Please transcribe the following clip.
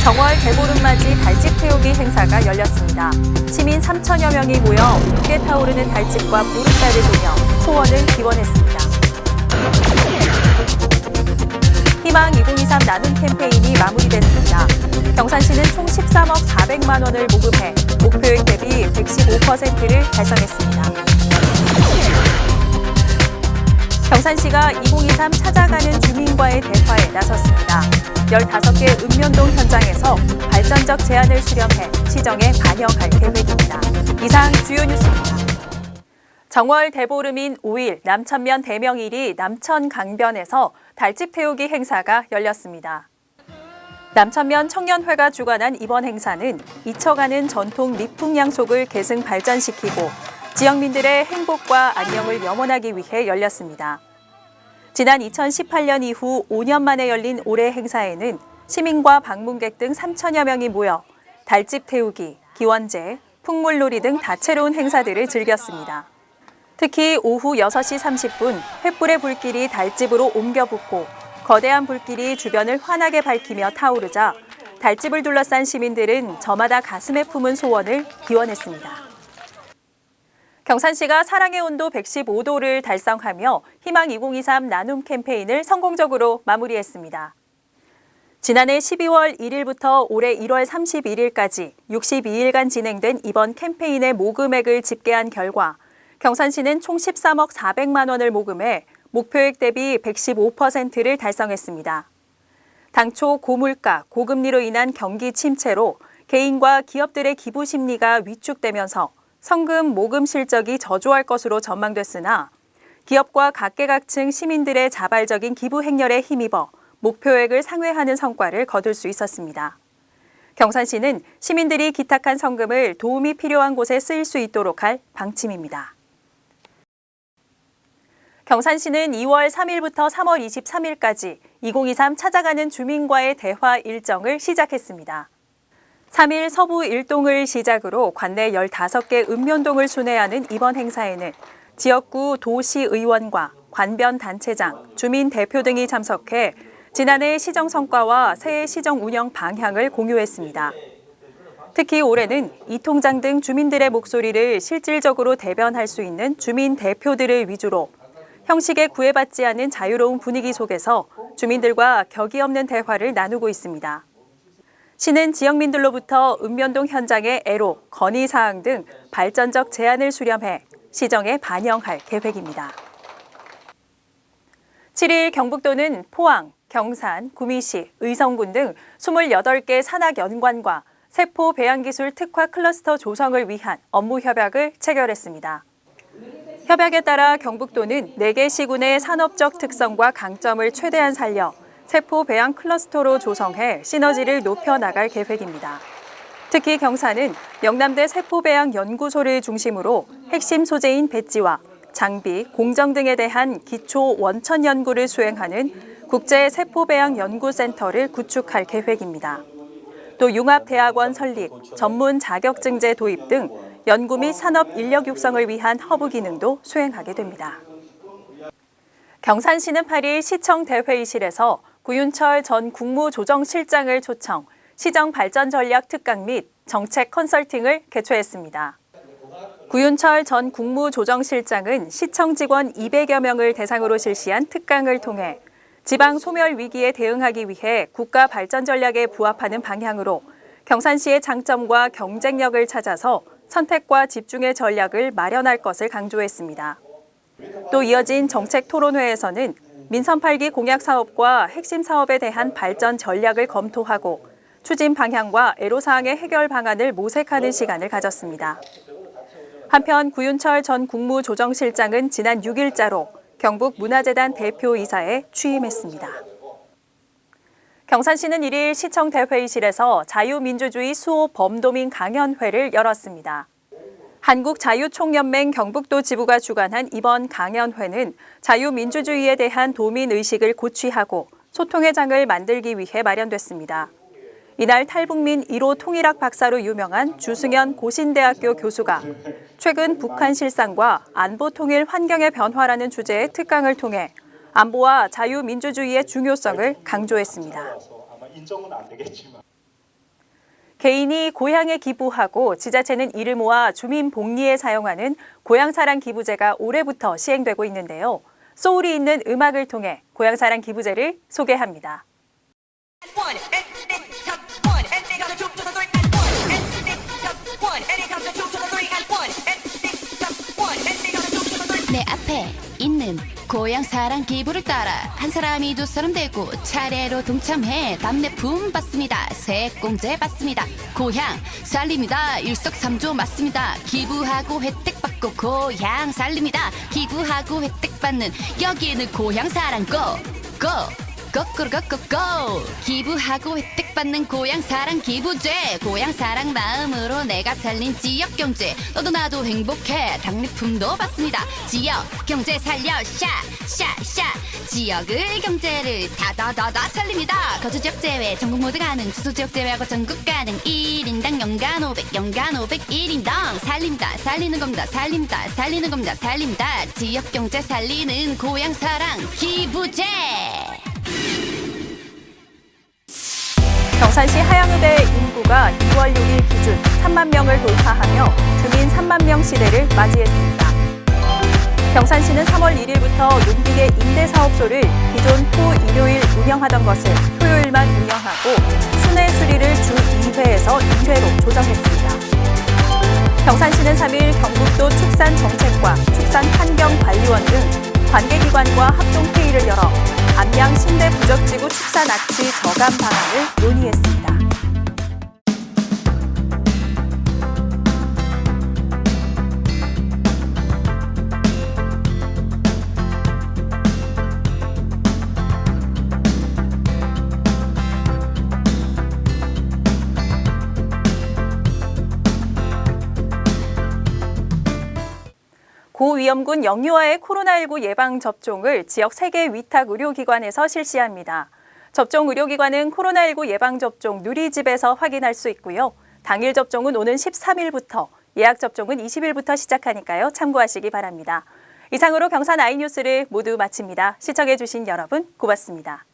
정월 대보름 맞이 달집 태우기 행사가 열렸습니다. 시민 3천여 명이 모여 붉게 타오르는 달집과 보름달을 보며 소원을 기원했습니다. 희망 2023 나눔 캠페인이 마무리됐습니다. 경산시는 총 13억 400만 원을 모금해 목표액 대비 115%를 달성했습니다. 경산시가 2023 찾아가는 주민과의 대화에 나섰습니다. 15개 읍면동 현장에서 발전적 제안을 수렴해 시정에 반영할 계획입니다. 이상 주요 뉴스입니다. 정월 대보름인 5일 남천면 대명일이 남천 강변에서 달집 태우기 행사가 열렸습니다. 남천면 청년회가 주관한 이번 행사는 잊혀가는 전통 리풍양속을 계승 발전시키고 지역민들의 행복과 안녕을 염원하기 위해 열렸습니다. 지난 2018년 이후 5년 만에 열린 올해 행사에는 시민과 방문객 등 3천여 명이 모여 달집 태우기, 기원제, 풍물놀이 등 다채로운 행사들을 즐겼습니다. 특히 오후 6시 30분 횃불의 불길이 달집으로 옮겨 붙고 거대한 불길이 주변을 환하게 밝히며 타오르자 달집을 둘러싼 시민들은 저마다 가슴에 품은 소원을 기원했습니다. 경산시가 사랑의 온도 115도를 달성하며 희망 2023 나눔 캠페인을 성공적으로 마무리했습니다. 지난해 12월 1일부터 올해 1월 31일까지 62일간 진행된 이번 캠페인의 모금액을 집계한 결과 경산시는 총 13억 400만 원을 모금해 목표액 대비 115%를 달성했습니다. 당초 고물가, 고금리로 인한 경기 침체로 개인과 기업들의 기부 심리가 위축되면서 성금 모금 실적이 저조할 것으로 전망됐으나 기업과 각계각층 시민들의 자발적인 기부 행렬에 힘입어 목표액을 상회하는 성과를 거둘 수 있었습니다. 경산시는 시민들이 기탁한 성금을 도움이 필요한 곳에 쓰일 수 있도록 할 방침입니다. 경산시는 2월 3일부터 3월 23일까지 2023 찾아가는 주민과의 대화 일정을 시작했습니다. 3일 서부 일동을 시작으로 관내 15개 읍면동을 순회하는 이번 행사에는 지역구 도시의원과 관변단체장, 주민 대표 등이 참석해 지난해 시정 성과와 새해 시정 운영 방향을 공유했습니다. 특히 올해는 이 통장 등 주민들의 목소리를 실질적으로 대변할 수 있는 주민 대표들을 위주로 형식에 구애받지 않은 자유로운 분위기 속에서 주민들과 격이 없는 대화를 나누고 있습니다. 시는 지역민들로부터 읍면동 현장의 애로, 건의사항 등 발전적 제안을 수렴해 시정에 반영할 계획입니다. 7일 경북도는 포항, 경산, 구미시, 의성군 등 28개 산학연관과 세포 배양기술 특화 클러스터 조성을 위한 업무 협약을 체결했습니다. 협약에 따라 경북도는 4개 시군의 산업적 특성과 강점을 최대한 살려 세포 배양 클러스터로 조성해 시너지를 높여나갈 계획입니다. 특히 경산은 영남대 세포 배양 연구소를 중심으로 핵심 소재인 배지와 장비, 공정 등에 대한 기초 원천 연구를 수행하는 국제 세포 배양 연구센터를 구축할 계획입니다. 또 융합대학원 설립, 전문 자격증제 도입 등 연구 및 산업 인력 육성을 위한 허브 기능도 수행하게 됩니다. 경산시는 8일 시청 대회의실에서 구윤철 전 국무조정실장을 초청, 시정 발전 전략 특강 및 정책 컨설팅을 개최했습니다. 구윤철 전 국무조정실장은 시청 직원 200여 명을 대상으로 실시한 특강을 통해 지방 소멸 위기에 대응하기 위해 국가 발전 전략에 부합하는 방향으로 경산시의 장점과 경쟁력을 찾아서 선택과 집중의 전략을 마련할 것을 강조했습니다. 또 이어진 정책 토론회에서는 민선 8기 공약 사업과 핵심 사업에 대한 발전 전략을 검토하고 추진 방향과 애로사항의 해결 방안을 모색하는 시간을 가졌습니다. 한편 구윤철 전 국무조정실장은 지난 6일자로 경북문화재단 대표이사에 취임했습니다. 경산시는 1일 시청 대회의실에서 자유민주주의 수호 범도민 강연회를 열었습니다. 한국자유총연맹 경북도 지부가 주관한 이번 강연회는 자유민주주의에 대한 도민의식을 고취하고 소통의 장을 만들기 위해 마련됐습니다. 이날 탈북민 1호 통일학 박사로 유명한 주승현 고신대학교 교수가 최근 북한 실상과 안보 통일 환경의 변화라는 주제의 특강을 통해 안보와 자유민주주의의 중요성을 강조했습니다. 개인이 고향에 기부하고 지자체는 이를 모아 주민 복리에 사용하는 고향사랑 기부제가 올해부터 시행되고 있는데요. 소울이 있는 음악을 통해 고향사랑 기부제를 소개합니다. 내 앞에 있는 고향사랑 기부를 따라 한 사람이 두 사람 되고 차례로 동참해 답례 품 받습니다. 세공제 받습니다. 고향 살립니다. 일석삼조 맞습니다. 기부하고 혜택 받고 고향 살립니다. 기부하고 혜택 받는 여기에는 고향사랑 고! 거꾸로 고고고 기부하고 혜택 받는 고향사랑 기부제 고향사랑 마음으로 내가 살린 지역경제 너도 나도 행복해 답례품도 받습니다. 지역경제 살려 샤샤샤 지역의 경제를 다다다다 살립니다. 거주지역 제외 전국 모두 가능 주소지역 제외하고 전국 가능 1인당 연간 500 연간 500 1인당 살립니다. 살리는 겁니다. 살립니다. 살리는 겁니다. 살립니다. 지역경제 살리는 고향사랑 기부제. 경산시 하양읍의 인구가 2월 6일 기준 3만 명을 돌파하며 주민 3만 명 시대를 맞이했습니다. 경산시는 3월 1일부터 눈비계 임대사업소를 기존 토, 일요일 운영하던 것을 토요일만 운영하고 순회 수리를 주 2회에서 2회로 조정했습니다. 경산시는 3일 경북도 축산정책과 축산환경관리원 등 관계기관과 합동회의를 열어 안양 신대 부적지구 축산 악취 저감 방안을 논의했습니다. 고위험군 영유아의 코로나19 예방접종을 지역 3개 위탁 의료기관에서 실시합니다. 접종 의료기관은 코로나19 예방접종 누리집에서 확인할 수 있고요. 당일 접종은 오는 13일부터, 예약 접종은 20일부터 시작하니까요. 참고하시기 바랍니다. 이상으로 경산 아이뉴스를 모두 마칩니다. 시청해주신 여러분 고맙습니다.